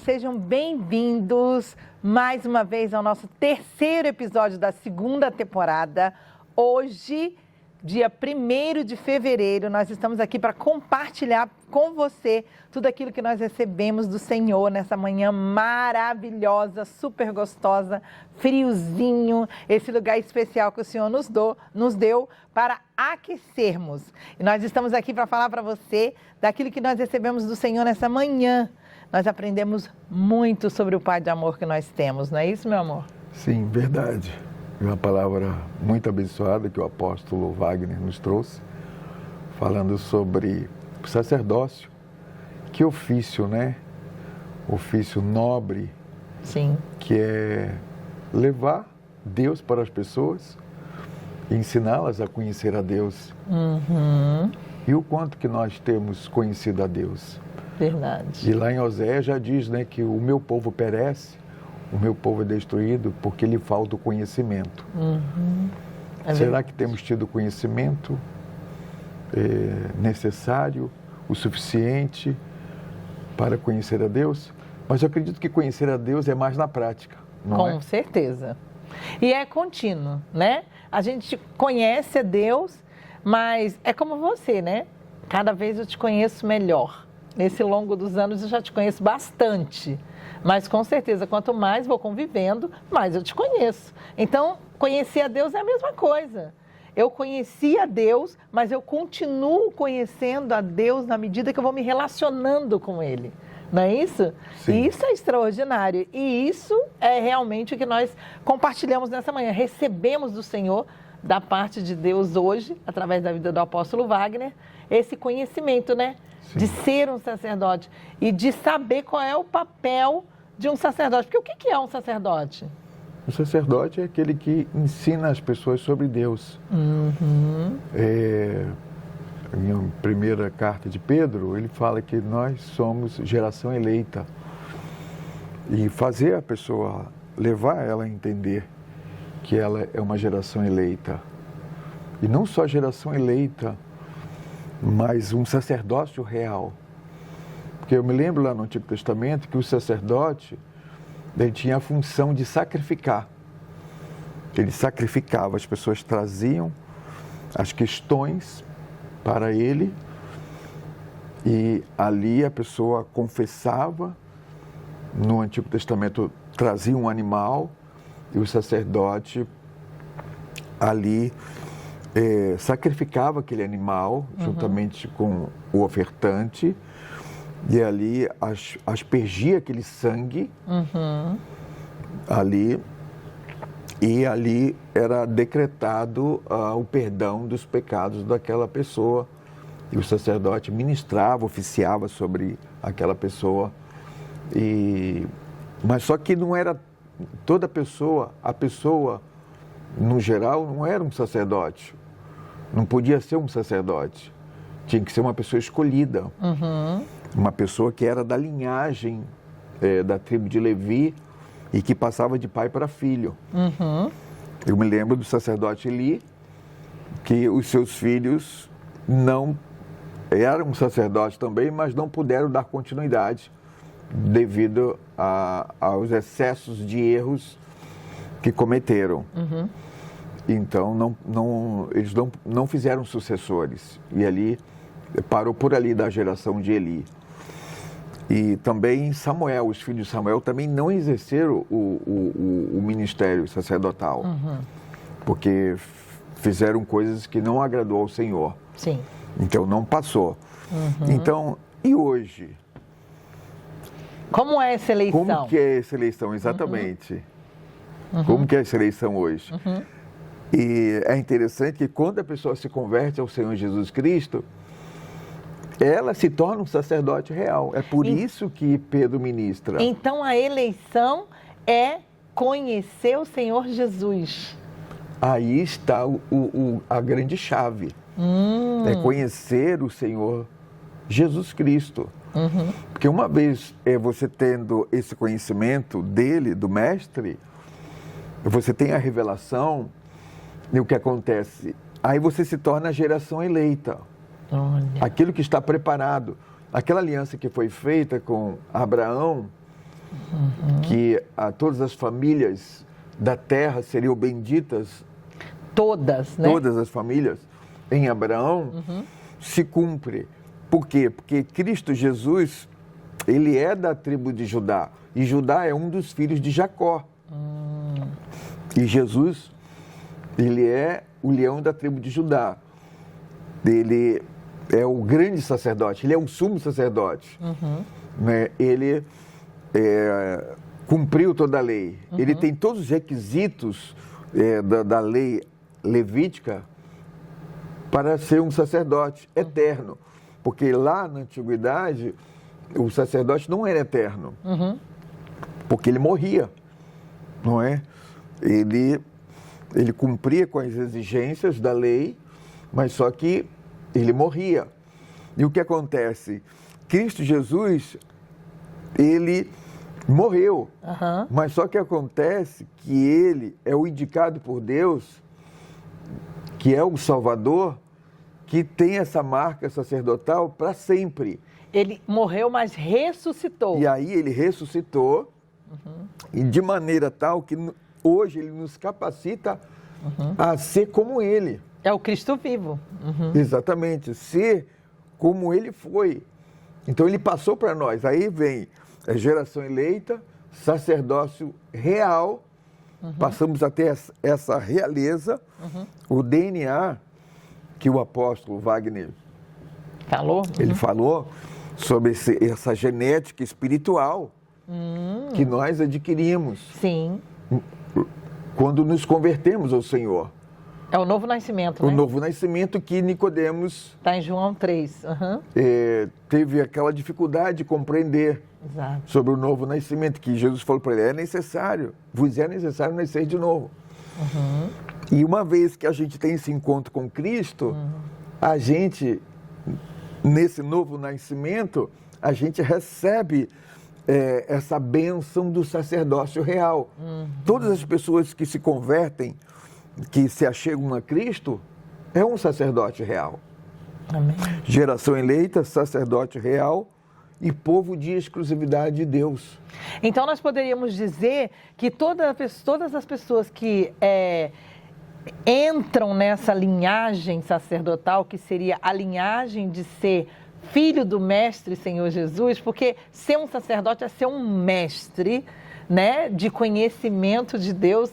sejam bem-vindos mais uma vez ao nosso terceiro episódio da segunda temporada. Hoje, dia 1º de fevereiro, nós estamos aqui para compartilhar com você tudo aquilo que nós recebemos do Senhor nessa manhã maravilhosa, super gostosa, friozinho, esse lugar especial que o Senhor nos deu para aquecermos. E nós estamos aqui para falar para você daquilo que nós recebemos do Senhor nessa manhã. Nós aprendemos muito sobre o Pai de amor que nós temos, não é isso, meu amor? Sim, verdade. É uma palavra muito abençoada que o apóstolo Wagner nos trouxe, falando sobre o sacerdócio. Que ofício, né? Ofício nobre. Sim. Que é levar Deus para as pessoas e ensiná-las a conhecer a Deus. Uhum. E o quanto que nós temos conhecido a Deus. Verdade. E lá em Oséias já diz, né, que o meu povo perece, o meu povo é destruído porque lhe falta o conhecimento. Uhum. Será que temos tido conhecimento necessário, o suficiente para conhecer a Deus? Mas eu acredito que conhecer a Deus é mais na prática, não é? Com certeza. E é contínuo, né? A gente conhece a Deus, mas é como você, né? Cada vez eu te conheço melhor. Nesse longo dos anos eu já te conheço bastante, mas com certeza quanto mais vou convivendo, mais eu te conheço. Então, conhecer a Deus é a mesma coisa. Eu conheci a Deus, mas eu continuo conhecendo a Deus na medida que eu vou me relacionando com Ele. Não é isso? Sim. E isso é extraordinário. E isso é realmente o que nós compartilhamos nessa manhã. Recebemos do Senhor, da parte de Deus hoje, através da vida do apóstolo Wagner, esse conhecimento, né? Sim. De ser um sacerdote e de saber qual é o papel de um sacerdote. Porque o que é um sacerdote? O sacerdote é aquele que ensina as pessoas sobre Deus. Uhum. Em primeira carta de Pedro, ele fala que nós somos geração eleita. E fazer a pessoa, levar ela a entender que ela é uma geração eleita. E não só geração eleita, mas um sacerdócio real. Porque eu me lembro lá no Antigo Testamento que o sacerdote, ele tinha a função de sacrificar. Ele sacrificava, as pessoas traziam as questões para ele e ali a pessoa confessava. No Antigo Testamento trazia um animal e o sacerdote ali sacrificava aquele animal juntamente com o ofertante e ali aspergia aquele sangue ali e ali era decretado o perdão dos pecados daquela pessoa e o sacerdote ministrava, oficiava sobre aquela pessoa mas só que não era toda pessoa, a pessoa no geral não era um sacerdote. Não podia ser um sacerdote, tinha que ser uma pessoa escolhida, uma pessoa que era da linhagem da tribo de Levi e que passava de pai para filho. Eu me lembro do sacerdote Eli, que os seus filhos não eram sacerdotes também, mas não puderam dar continuidade devido aos excessos de erros que cometeram. Então, eles não fizeram sucessores. E ali, parou por ali da geração de Eli. E também Samuel, os filhos de Samuel também não exerceram o ministério sacerdotal. Porque fizeram coisas que não agradou ao Senhor. Sim. Então, não passou. Então, e hoje? Como é essa eleição? Como que é essa eleição, exatamente? Como que é essa eleição hoje? E é interessante que quando a pessoa se converte ao Senhor Jesus Cristo, ela se torna um sacerdote real. É por isso que Pedro ministra. Então a eleição é conhecer o Senhor Jesus. Aí está a grande chave. É conhecer o Senhor Jesus Cristo. Porque uma vez você tendo esse conhecimento dele, do mestre, você tem a revelação. E o que acontece? Aí você se torna a geração eleita. Olha. Aquilo que está preparado. Aquela aliança que foi feita com Abraão, que todas as famílias da terra seriam benditas, Todas, né? todas as famílias, em Abraão, se cumpre. Por quê? Porque Cristo Jesus, ele é da tribo de Judá, e Judá é um dos filhos de Jacó. E Jesus, ele é o leão da tribo de Judá. Ele é o grande sacerdote, ele é o sumo sacerdote. Né? Ele cumpriu toda a lei. Ele tem todos os requisitos da lei levítica para ser um sacerdote eterno. Porque lá na antiguidade, o sacerdote não era eterno. Porque ele morria, não é? Ele cumpria com as exigências da lei, mas só que ele morria. E o que acontece? Cristo Jesus, ele morreu, mas só que acontece que ele é o indicado por Deus, que é o Salvador, que tem essa marca sacerdotal para sempre. Ele morreu, mas ressuscitou. E aí ele ressuscitou, e de maneira tal que hoje ele nos capacita a ser como ele. É o Cristo vivo. Exatamente, ser como ele foi. Então ele passou para nós. Aí vem a geração eleita, sacerdócio real, passamos a ter essa realeza, o DNA que o apóstolo Wagner Falou? ele falou sobre essa genética espiritual que nós adquirimos Sim. quando nos convertemos ao Senhor. É o novo nascimento, O né? novo nascimento que Nicodemos Está em João 3. teve aquela dificuldade de compreender Exato. sobre o novo nascimento, que Jesus falou para ele, vos é necessário nascer de novo. E uma vez que a gente tem esse encontro com Cristo, a gente, nesse novo nascimento, a gente recebe essa bênção do sacerdócio real. Todas as pessoas que se convertem, que se achegam a Cristo, é um sacerdote real. Amém. Geração eleita, sacerdote real e povo de exclusividade de Deus. Então, nós poderíamos dizer que todas as pessoas que entram nessa linhagem sacerdotal, que seria a linhagem de ser filho do Mestre Senhor Jesus, porque ser um sacerdote é ser um mestre, né, de conhecimento de Deus.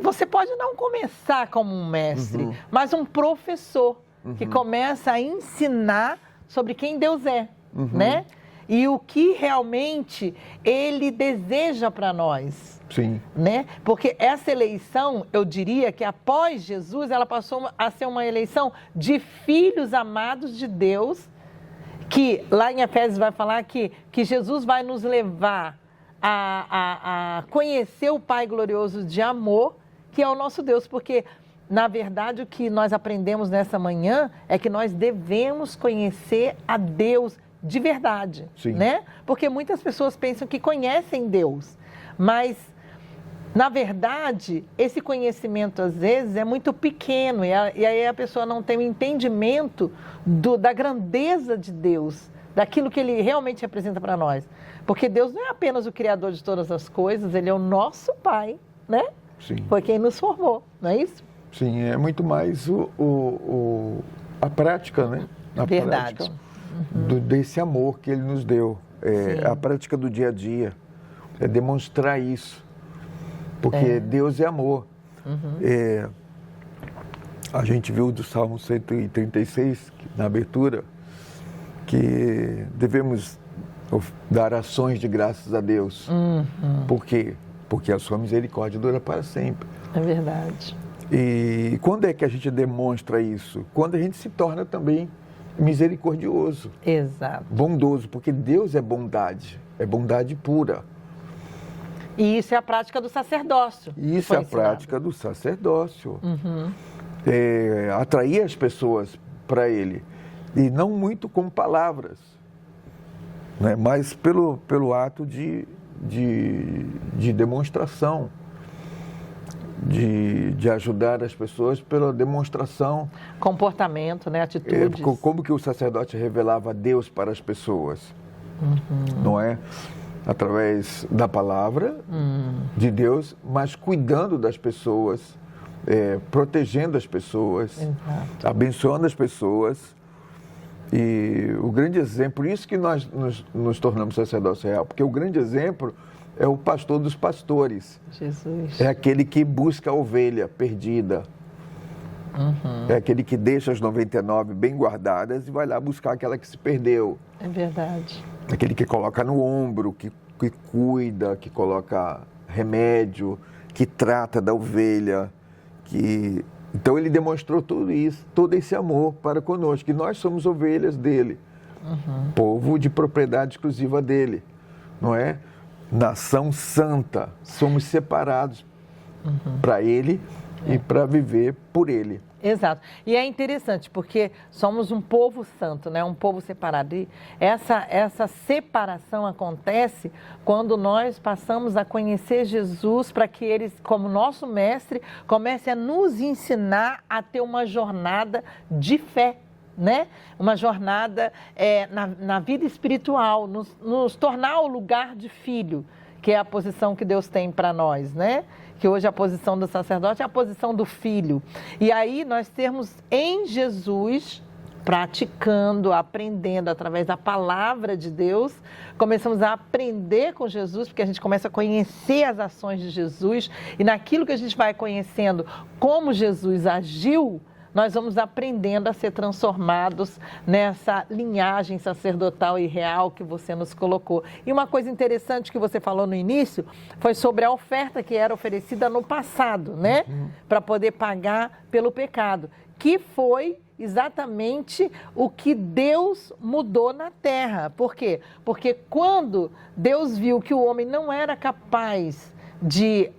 Você pode não começar como um mestre, mas um professor que começa a ensinar sobre quem Deus é, né? E o que realmente Ele deseja para nós. Sim. Né? Porque essa eleição, eu diria que após Jesus, ela passou a ser uma eleição de filhos amados de Deus, que lá em Efésios vai falar que Jesus vai nos levar a conhecer o Pai glorioso de amor, que é o nosso Deus, porque, na verdade, o que nós aprendemos nessa manhã é que nós devemos conhecer a Deus de verdade, Sim. né? Porque muitas pessoas pensam que conhecem Deus, mas, na verdade, esse conhecimento, às vezes, é muito pequeno, e aí a pessoa não tem o entendimento da grandeza de Deus, daquilo que Ele realmente representa para nós. Porque Deus não é apenas o Criador de todas as coisas, Ele é o nosso Pai, né? Sim. Foi quem nos formou, não é isso? Sim, é muito mais a prática, né? A Verdade. prática desse amor que Ele nos deu. A prática do dia a dia. É demonstrar isso. Porque Deus é amor. A gente viu do Salmo 136, na abertura, que devemos dar ações de graças a Deus. Por quê? Porque a sua misericórdia dura para sempre. É verdade. E quando é que a gente demonstra isso? Quando a gente se torna também misericordioso. Exato. Bondoso, porque Deus é bondade pura. E isso é a prática do sacerdócio. Isso é a prática do sacerdócio. Atrair as pessoas para Ele. E não muito com palavras, né? Mas pelo ato de demonstração. De ajudar as pessoas pela demonstração. Comportamento, né? Atitudes. Como que o sacerdote revelava Deus para as pessoas, não é? através da palavra de Deus, mas cuidando das pessoas, protegendo as pessoas, Exato. abençoando as pessoas. E o grande exemplo, por isso que nós nos tornamos sacerdócio real, porque o grande exemplo é o pastor dos pastores. Jesus. É aquele que busca a ovelha perdida. É aquele que deixa as 99 bem guardadas e vai lá buscar aquela que se perdeu. É verdade. Aquele que coloca no ombro, que cuida, que coloca remédio, que trata da ovelha. Então ele demonstrou tudo isso, todo esse amor para conosco, que nós somos ovelhas dele, povo de propriedade exclusiva dele, não é? Nação santa, somos separados para ele e para viver por ele. Exato. E é interessante, porque somos um povo santo, né? Um povo separado. E essa separação acontece quando nós passamos a conhecer Jesus, para que ele, como nosso mestre, comece a nos ensinar a ter uma jornada de fé, né? Uma jornada na vida espiritual, nos tornar o lugar de filho, que é a posição que Deus tem para nós, né? Que hoje a posição do sacerdote é a posição do filho. E aí nós termos em Jesus, praticando, aprendendo através da palavra de Deus, começamos a aprender com Jesus, porque a gente começa a conhecer as ações de Jesus, e naquilo que a gente vai conhecendo como Jesus agiu, nós vamos aprendendo a ser transformados nessa linhagem sacerdotal e real que você nos colocou. E uma coisa interessante que você falou no início foi sobre a oferta que era oferecida no passado, né? Para poder pagar pelo pecado, que foi exatamente o que Deus mudou na terra. Por quê? Porque quando Deus viu que o homem não era capaz de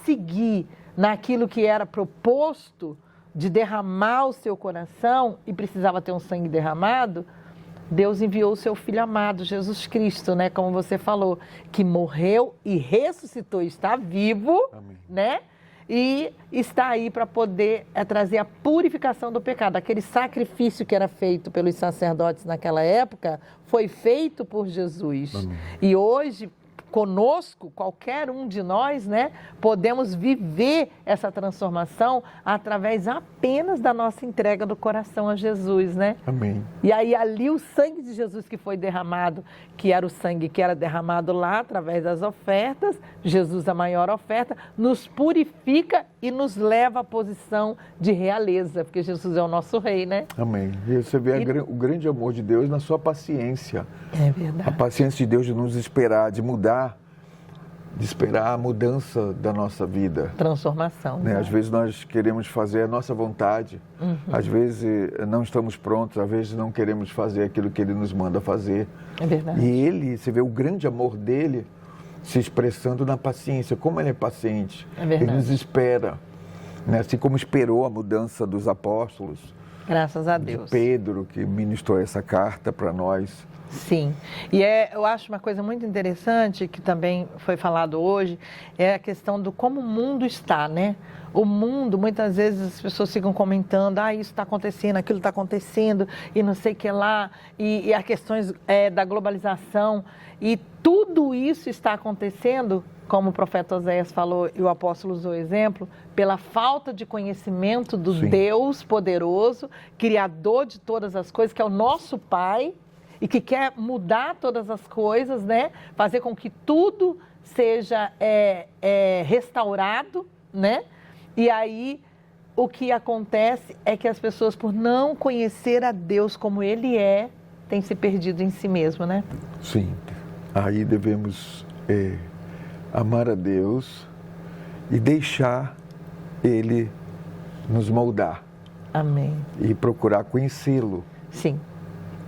seguir naquilo que era proposto, de derramar o seu coração, e precisava ter um sangue derramado, Deus enviou o seu Filho amado, Jesus Cristo, né? Como você falou, que morreu e ressuscitou, está vivo, Amém. Né? E está aí para poder trazer a purificação do pecado. Aquele sacrifício que era feito pelos sacerdotes naquela época foi feito por Jesus. Amém. E hoje, conosco, qualquer um de nós, né, podemos viver essa transformação através apenas da nossa entrega do coração a Jesus, né? Amém. E aí ali o sangue de Jesus que foi derramado, que era o sangue que era derramado lá através das ofertas, Jesus a maior oferta, nos purifica e nos leva à posição de realeza, porque Jesus é o nosso rei, né? Amém. E você vê o grande amor de Deus na sua paciência. É verdade. A paciência de Deus de nos esperar, de mudar, de esperar a mudança da nossa vida. Transformação. Né? Né? Às vezes nós queremos fazer a nossa vontade, às vezes não estamos prontos, às vezes não queremos fazer aquilo que Ele nos manda fazer. É verdade. E Ele, você vê o grande amor dele se expressando na paciência. Como Ele é paciente, É verdade. Ele nos espera. Né? Assim como esperou a mudança dos apóstolos, Graças a de Deus. Pedro, que ministrou essa carta para nós. Sim, e eu acho uma coisa muito interessante, que também foi falado hoje, é a questão do como o mundo está, né? O mundo, muitas vezes as pessoas ficam comentando, isso está acontecendo, aquilo está acontecendo, e não sei o que lá, e as questões da globalização, e tudo isso está acontecendo, como o profeta Oséias falou e o apóstolo usou o exemplo, pela falta de conhecimento do Sim. Deus poderoso, criador de todas as coisas, que é o nosso Pai, e que quer mudar todas as coisas, né? Fazer com que tudo seja restaurado, né? E aí o que acontece é que as pessoas, por não conhecer a Deus como Ele é, têm se perdido em si mesmo, né? Sim, aí devemos amar a Deus e deixar Ele nos moldar. Amém. E procurar conhecê-lo. Sim.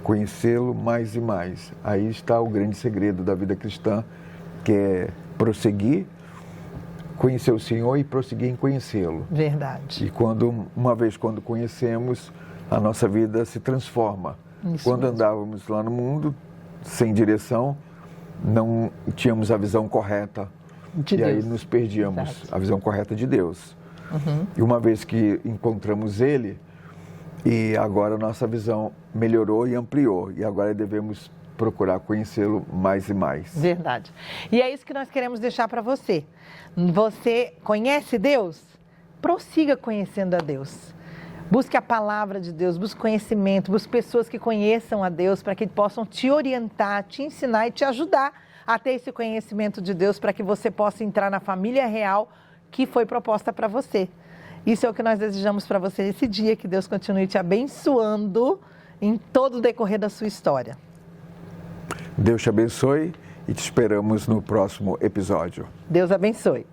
Conhecê-lo mais e mais. Aí está o grande segredo da vida cristã, que é prosseguir, conhecer o Senhor e prosseguir em conhecê-lo. Verdade. E uma vez quando conhecemos, a nossa vida se transforma. Isso Quando mesmo. andávamos lá no mundo, sem direção, não tínhamos a visão correta. De e aí Deus. nos perdíamos, Exato. a visão correta de Deus. E uma vez que encontramos Ele, e agora a nossa visão melhorou e ampliou. E agora devemos procurar conhecê-lo mais e mais. Verdade. E é isso que nós queremos deixar para você. Você conhece Deus? Prossiga conhecendo a Deus. Busque a palavra de Deus, busque conhecimento, busque pessoas que conheçam a Deus para que possam te orientar, te ensinar e te ajudar a ter esse conhecimento de Deus para que você possa entrar na família real que foi proposta para você. Isso é o que nós desejamos para você nesse dia, que Deus continue te abençoando em todo o decorrer da sua história. Deus te abençoe e te esperamos no próximo episódio. Deus abençoe.